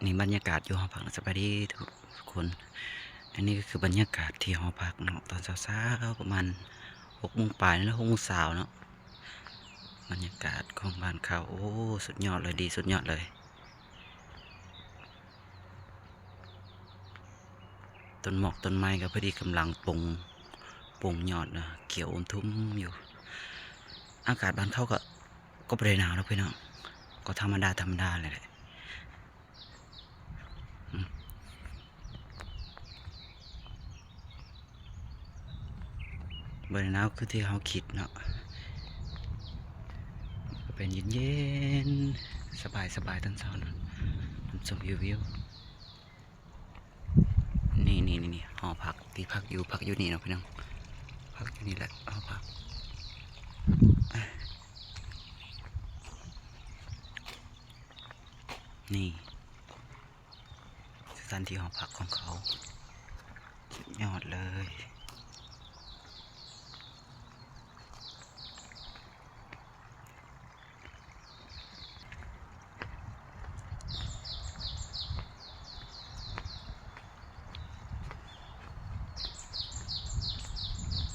นี่บรรยากาศอยู่หอพักสบายดีทุกคนอันนี้ก็คือบรรยากาศที่หอพักเนาะตอนเช้าๆประมาณ6 โมงปลายนะ6 โมงเช้าเนาะบรรยากาศของบ้านเขาโอ้สุดยอดเลยดีสุดยอดเลยต้นหมอกต้นไม้ก็พอดีกำลังปงยอดนะเขียวอมทุ่มอยู่อากาศบ้านเขาก็ไม่ได้หนาวนะพี่น้องก็ธรรมดาเลยแหละบริหนาวคือที่เขาคิดเนาะก็เป็นเย็นสบายตอนเช้าเนาะน้ำชมวิวนี่หอพักที่พักอยู่นี่เนาะพี่น้องพักอยู่นี่แหละหอพักนี่สถานที่หอพักของเขายอดเลย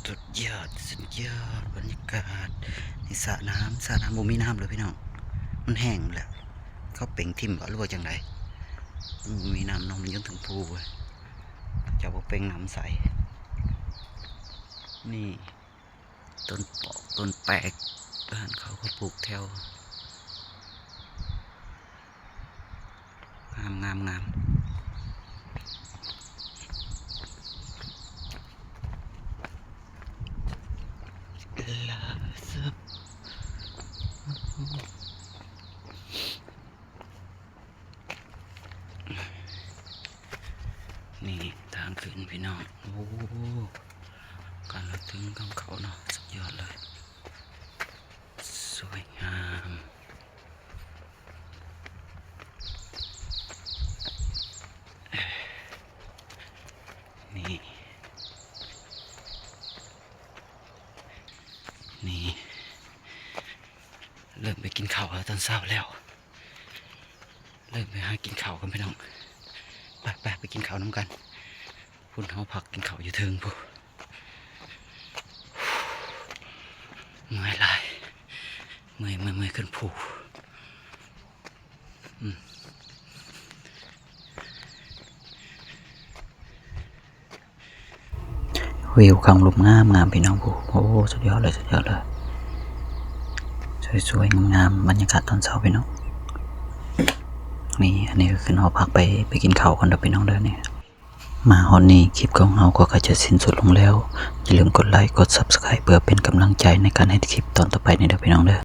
สุดยอดบรรยากาศนี่สระน้ำบ่มีน้ำเลยพี่น้องมันแห้งแหละเขาเป่งทิ่มหรือว่าจังไรมีน้ำนองมันยังถึงภูจะบอกเป่งน้ำใสนี่ต้นปอกต้นแปกบ้านเขาก็ปลูกแถวงามลาซับนี่ทางขึ้นพี่น้องโอ้การละถึงของเขาเนาะสุดยอดเลยสวยงามนี่เริ่มไปกินข้าวแล้วตอนเช้าแล้วเริ่มไปหากินข้าวกันพี่น้องไปกินข้าวน้ำกันพุ่นเขาพักกินข้าวอยู่เทิงปุ๊เมื่อยลายเมื่อยขึ้นผูวิวขังลมงามพี่น้องผู้โอ้สุดยอดเลยสวยงามบรรยากาศตอนเช้าพี่น้องนี่อันนี้ก็คือหอพักไปกินข้าวกันเด้อพี่น้องเด้อเนี่ยมาฮอนนี้คลิปของเราก็จะสิ้นสุดลงแล้วอย่าลืมกดไลค์กด Subscribe เพื่อเป็นกำลังใจในการให้คลิปตอนต่อไปในเด้อพี่น้องเด้อ